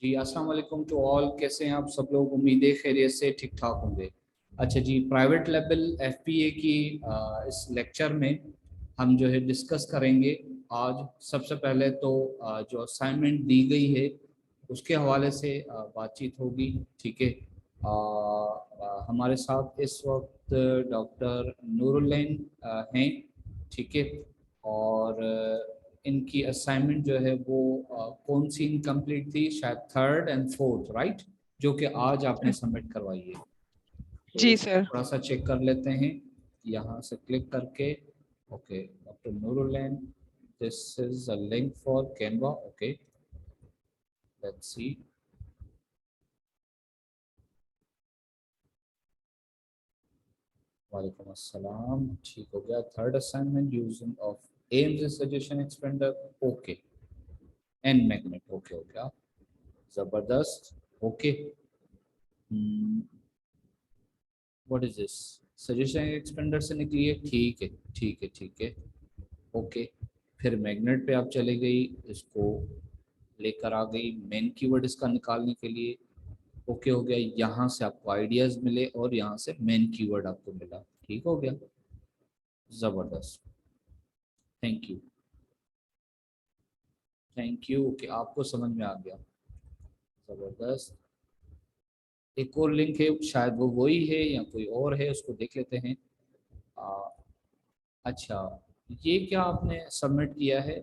जी अस्सलाम वालेकुम to all. कैसे हैं आप सब लोग? उम्मीदें खैरियत से ठीक ठाक होंगे। अच्छा जी, प्राइवेट लेवल एफपीए की इस लेक्चर में हम जो है डिस्कस करेंगे आज। सबसे पहले तो जो असाइनमेंट दी गई है उसके हवाले से बातचीत होगी। ठीक है। हमारे साथ इस वक्त डॉक्टर नूरुल्लैन हैं। ठीक है। और इनकी असाइनमेंट जो है वो कौन सी इनकम्प्लीट थी, शायद थर्ड एंड फोर्थ, राइट, जो कि आज आपने सबमिट करवाई है। तो जी इसको सर। थोड़ा सा चेक कर लेते हैं यहाँ से क्लिक करके। Okay doctor Nurullain, this is a link for Canva. Okay, let's see. वालेकुम अस्सलाम। ठीक हो गया। Third assignment using of aims suggestion expander. Okay, and magnet. Okay हो गया, जबरदस्त। Okay, what is this? Suggestion expander से निकली है। ठीक है, ठीक है, ठीक है। ओके, फिर मैग्नेट पे आप चले गई, इसको लेकर आ गई मेन कीवर्ड इसका निकालने के लिए। ओके हो गया, यहाँ से आपको आइडियाज मिले और यहाँ से मेन कीवर्ड आपको मिला। ठीक हो गया, जबरदस्त। Thank you, thank you. Okay, आपको समझ में आ गया, जबरदस्त। एक और लिंक है, शायद वो वही है या कोई और है, उसको देख लेते हैं। आ, अच्छा, ये क्या आपने सबमिट किया है?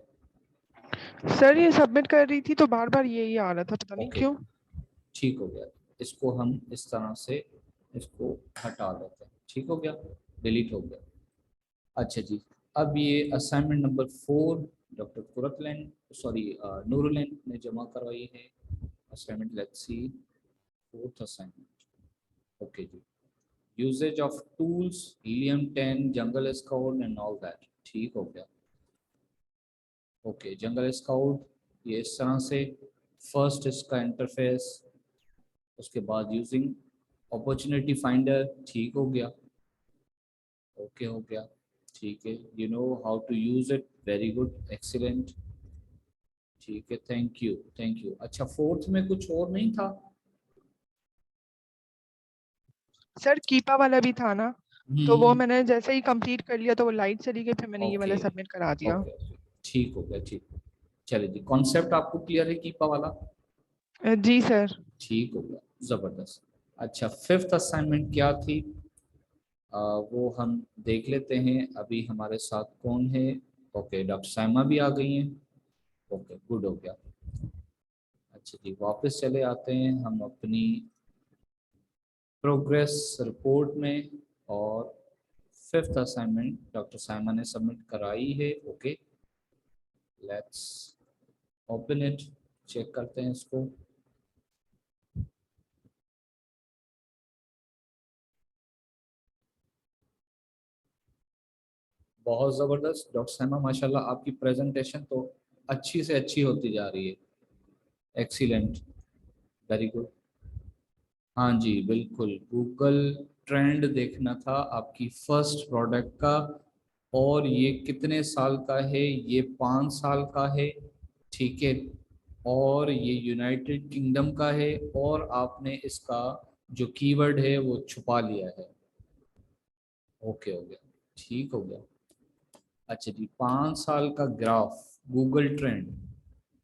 सर ये सबमिट कर रही थी तो बार बार यही आ रहा था, पता नहीं ओके, क्यों। ठीक हो गया। इसको हम इस तरह से इसको हटा देते हैं। ठीक हो गया, डिलीट हो गया। अच्छा जी, अब ये assignment number 4 doctor Qurratulain, sorry Noorulain ने जमा करवाई है। Assignment, let's see, fourth assignment. Okay जी, usages of tools, Helium 10, Jungle Scout and all that. ठीक हो गया। ओके, जंगल स्काउट ये इस तरह से, फर्स्ट इसका इंटरफेस, उसके बाद यूजिंग अपॉर्चुनिटी फाइंडर। ठीक हो गया, ओके हो गया। ठीक है, you know how to use it, very good, excellent. ठीक है, थैंक यू, थैंक यू। अच्छा, फोर्थ में कुछ और नहीं था? सर कीपा वाला भी था ना, तो वो हम्म। मैंने जैसे ही कंप्लीट कर लिया तो वो लाइट चली गई, फिर मैंने ये वाला ओके, सबमिट करा दिया। ओके, ओके, ठीक हो गया, ठीक। चलिए जी, कॉन्सेप्ट आपको क्लियर है कीपा वाला? जी सर। ठीक हो गया, जबरदस्त। अच्छा, फिफ्थ असाइनमेंट क्या थी? वो हम देख लेते हैं। अभी हमारे साथ कौन है? ओके, डॉक्टर साइमा भी आ गई हैं। ओके, गुड हो गया। अच्छा जी, वापस चले आते हैं हम अपनी प्रोग्रेस रिपोर्ट में। और फिफ्थ असाइनमेंट डॉक्टर साइमा ने सबमिट कराई है। Okay, let's open it, check करते हैं इसको। बहुत ज़बरदस्त डॉक्टर साइमा, माशाल्लाह आपकी प्रेजेंटेशन तो अच्छी से अच्छी होती जा रही है। Excellent, very good. हाँ जी, बिल्कुल, गूगल ट्रेंड देखना था आपकी फर्स्ट प्रोडक्ट का। और ये कितने साल का है? ये 5 साल का है। ठीक है। और ये यूनाइटेड किंगडम का है, और आपने इसका जो कीवर्ड है वो छुपा लिया है। ओके हो गया, ठीक हो गया। अच्छा जी, 5 साल का ग्राफ, गूगल ट्रेंड।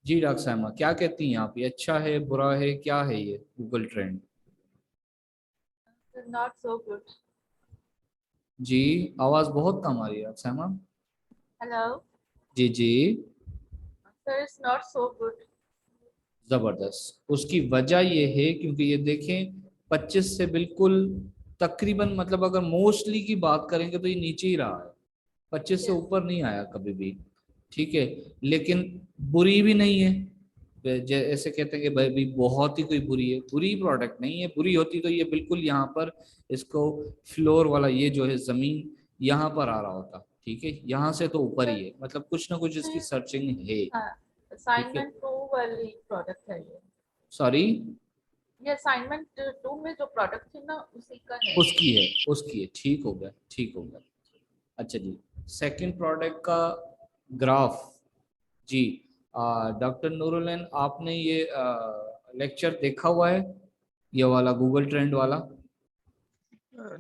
जी डॉक्टर साहमा, क्या कहती हैं आप, ये अच्छा है, बुरा है, क्या है ये Google trend? Not so good. जी, आवाज़ बहुत कम आ रही है डॉक्टर साहमा। Hello. जी जी, Sir, it's not so good. ज़बरदस्त। उसकी वजह ये है क्योंकि ये देखें, 25 से बिल्कुल तकरीबन, मतलब अगर मोस्टली की बात करेंगे तो ये नीचे ही रहा है, 25 से Yes. ऊपर नहीं आया कभी भी। ठीक है, लेकिन बुरी भी नहीं है। ऐसे कहते हैं कि भाई भी बहुत ही कोई बुरी है, बुरी प्रोडक्ट नहीं है। बुरी होती तो ये बिल्कुल यहाँ पर, इसको फ्लोर वाला ये जो है जमीन, यहाँ पर आ रहा होता। ठीक है, यहाँ से तो ऊपर Sir, ही है, मतलब कुछ ना कुछ इसकी सर्चिंग है। हाँ, ठीक है, असाइनमेंट 2 वाली प्रोडक्ट है ये। सॉरी, ये असाइनमेंट 2 में जो प्रोडक्ट थी ना उसी का है ये। उसकी है, उसकी है। ठीक हो गया, ठीक हो गया। अच्छा जी, सेकंड प्रोडक्ट का ग्राफ। जी, डॉक्टर नूरुल्लैन, आपने ये लेक्चर देखा हुआ है ये वाला गूगल ट्रेंड वाला?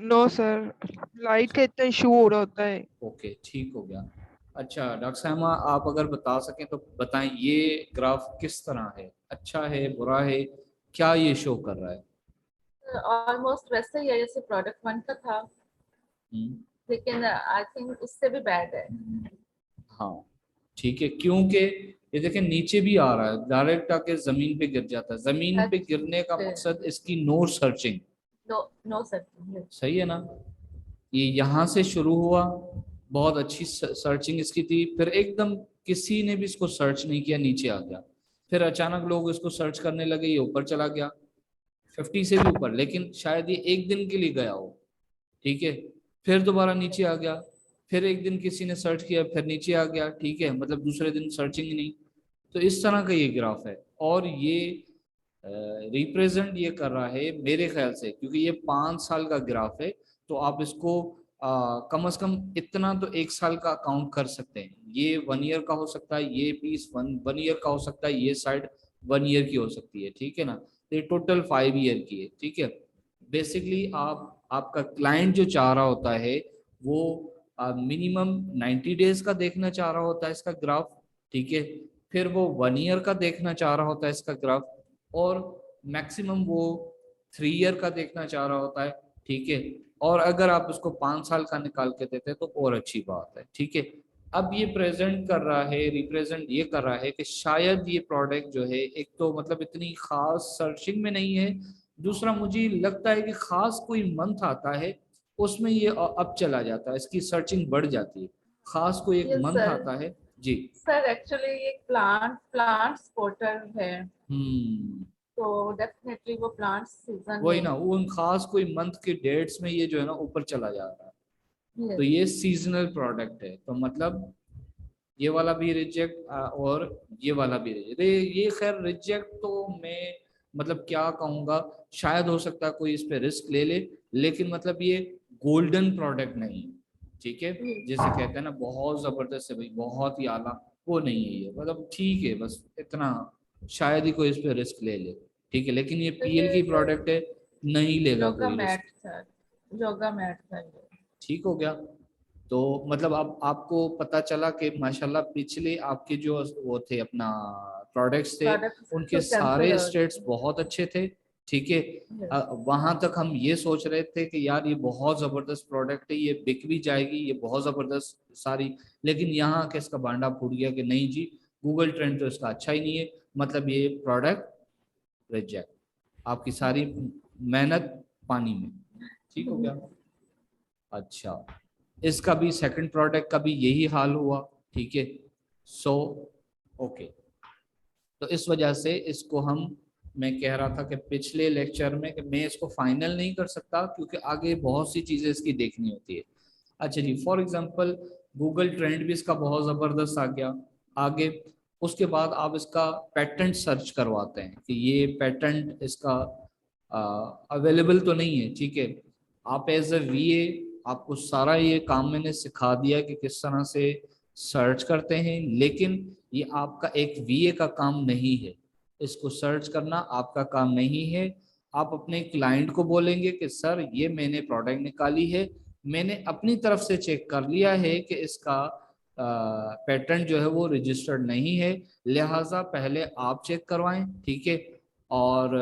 नो सर, लाइट का इतना इशू हो रहा होता है। ओके, ठीक हो गया। अच्छा डॉक्टर साहमा, आप अगर बता सकें तो बताएं ये ग्राफ किस तरह है, अच्छा है बुरा है, क्या ये शो कर रहा है? ऑलमोस्ट वैसे ही है जैसे प्रोडक्ट 1 का था, हम्म, लेकिन आई थिंक उससे भी बैड है। हाँ ठीक है, क्योंकि ये देखें नीचे भी आ रहा है, डायरेक्ट आके जमीन पे गिर जाता है। जमीन पे गिरने का मकसद इसकी no searching, no no sir. सही है ना? ये यहाँ से शुरू हुआ, बहुत अच्छी सर्चिंग इसकी थी, फिर एकदम किसी ने भी इसको सर्च नहीं किया, नीचे आ गया। फिर अचानक लोग इसको सर्च करने लगे, ये ऊपर चला गया 50 से भी ऊपर, लेकिन शायद ये एक दिन के लिए गया हो, ठीक है। फिर दोबारा नीचे आ गया, फिर एक दिन किसी ने सर्च किया, फिर नीचे आ गया, ठीक है, मतलब दूसरे दिन सर्चिंग ही नहीं। तो इस तरह का ये ग्राफ है, और ये रिप्रेजेंट ये कर रहा है मेरे ख्याल से, क्योंकि ये 5 साल का ग्राफ है, तो आप इसको कम से कम इतना तो 1 साल का काउंट कर सकते हैं। ये 1 ईयर का हो सकता है, ये पीस वन ईयर का हो सकता है, ये साइड 1 ईयर की हो सकती है, ठीक है ना। तो ये टोटल 5 ईयर की है, ठीक है। बेसिकली आपका क्लाइंट जो चाह रहा होता है वो मिनिमम 90 डेज का देखना चाह रहा होता है इसका ग्राफ, ठीक है। फिर वो 1 ईयर का देखना चाह रहा होता है इसका ग्राफ, और मैक्सिमम वो 3 ईयर का देखना चाह रहा होता है, ठीक है। और अगर आप उसको 5 साल का निकाल के देते हैं तो और अच्छी बात है, ठीक है। अब ये प्रेजेंट कर रहा है, रिप्रेजेंट ये कर रहा है कि शायद ये प्रोडक्ट जो है, एक तो मतलब इतनी खास सर्चिंग में नहीं है, दूसरा मुझे लगता है कि खास कोई मंथ आता है उसमें ये अप चला जाता है, इसकी सर्चिंग बढ़ जाती है। खास कोई एक यस मंथ सर। आता है जी। सर एक्चुअली ये प्लांट स्पॉटर है, हम्म, तो डेफिनेटली वो प्लांट सीजन वही में। ना, उन खास कोई मंथ के डेट्स में ये जो है ना ऊपर चला जा रहा है, तो यस। ये सीजनल प्रोडक्ट है, तो मतलब ये वाला भी रिजेक्ट और ये वाला भी रिजेक्ट। ये खैर रिजेक्ट तो मैं मतलब क्या कहूँगा, शायद हो सकता है कोई इस पे रिस्क ले ले, लेकिन मतलब ये गोल्डन प्रोडक्ट नहीं है, ठीक है। जैसे कहते हैं ना बहुत जबरदस्त है भाई, बहुत ही आला, वो नहीं है ये, मतलब ठीक है, बस इतना शायद ही कोई इस पे रिस्क ले ले, ठीक है। लेकिन ये तो पीएल ये की सर प्रोडक्ट है, नहीं लेगा योगा कोई risk, mat sir, yoga mat sir ये। ठीक हो गया। तो मतलब अब आपको पता चला कि माशाल्लाह पिछले आपके जो वो थे अपना प्रोडक्ट्स थे, प्रोडक्ट उनके कैंसिल सारे हो। स्टेट्स बहुत अच्छे थे, ठीक है। वहां तक हम ये सोच रहे थे कि यार ये बहुत जबरदस्त प्रोडक्ट है, ये बिक भी जाएगी, ये बहुत जबरदस्त सारी, लेकिन यहाँ के इसका बांडा फूट गया कि नहीं जी, गूगल ट्रेंड तो इसका अच्छा ही नहीं है, मतलब ये प्रोडक्ट रिजेक्ट, आपकी सारी मेहनत पानी में, ठीक हो गया। अच्छा, इसका भी सेकंड प्रोडक्ट का भी यही हाल हुआ, ठीक है। सो ओके, तो इस वजह से इसको हम, मैं कह रहा था कि पिछले लेक्चर में कि मैं इसको फाइनल नहीं कर सकता क्योंकि आगे बहुत सी चीजें इसकी देखनी होती है। अच्छा जी, फॉर एग्जांपल गूगल ट्रेंड भी इसका बहुत जबरदस्त आ गया आगे। उसके बाद आप इसका पेटेंट सर्च करवाते हैं कि ये पेटेंट इसका अवेलेबल तो नहीं है, ठीक है। आप एज ए वीए, आपको सारा ये काम मैंने सिखा दिया कि किस तरह से सर्च करते हैं, लेकिन ये आपका एक वीए का काम नहीं है, इसको सर्च करना आपका काम नहीं है। आप अपने क्लाइंट को बोलेंगे कि सर ये मैंने प्रोडक्ट निकाली है, मैंने अपनी तरफ से चेक कर लिया है कि इसका पेटेंट जो है वो रजिस्टर्ड नहीं है, लिहाजा पहले आप चेक करवाएं, ठीक है। और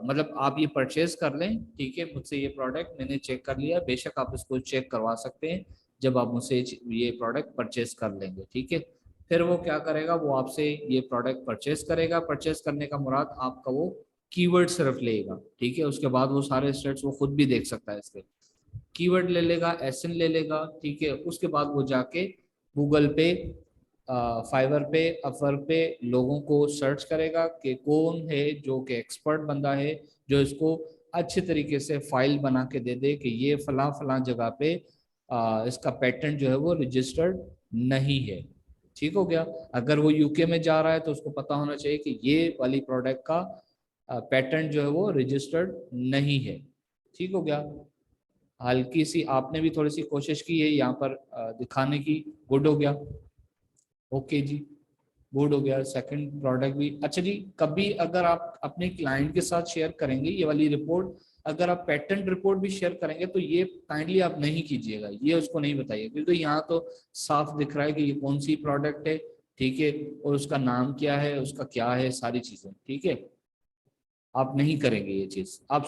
मतलब आप ये परचेज कर लें, ठीक है, मुझसे ये प्रोडक्ट मैंने चेक कर लिया, बेशक आप इसको चेक करवा सकते हैं जब आप मुझसे ये प्रोडक्ट परचेज कर लेंगे, ठीक है। फिर वो क्या करेगा, वो आपसे ये प्रोडक्ट परचेज करेगा, परचेज करने का मुराद आपका वो कीवर्ड सिर्फ लेगा, ठीक है। उसके बाद वो सारे स्टेट्स वो खुद भी देख सकता है, इसके कीवर्ड ले लेगा, एसएन ले लेगा, ठीक है। उसके बाद वो जाके गूगल पे, फाइवर पे, अफर पे लोगों को सर्च करेगा कि कौन है जो कि एक्सपर्ट बंदा है, जो इसको अच्छे तरीके से फाइल बना के दे दे कि ये फला फला जगह पे इसका पेटेंट जो है वो रजिस्टर्ड नहीं है, ठीक हो गया। अगर वो यूके में जा रहा है तो उसको पता होना चाहिए कि ये वाली प्रोडक्ट का पेटेंट जो है वो रजिस्टर्ड नहीं है, ठीक हो गया। हल्की सी आपने भी थोड़ी सी कोशिश की है यहाँ पर दिखाने की, गुड हो गया, ओके जी। गुड हो गया। सेकंड प्रोडक्ट भी अच्छा जी। कभी अगर आप अपने क्लाइंट के साथ शेयर करेंगे ये वाली रिपोर्ट, अगर आप पेटेंट रिपोर्ट भी शेयर करेंगे तो ये काइंडली आप नहीं कीजिएगा, ये उसको नहीं बताइए, क्योंकि यहाँ तो साफ दिख रहा है कि ये कौन सी प्रोडक्ट है, ठीक है, और उसका नाम क्या है, उसका क्या है, सारी चीजें, ठीक है। आप नहीं करेंगे ये चीज, आप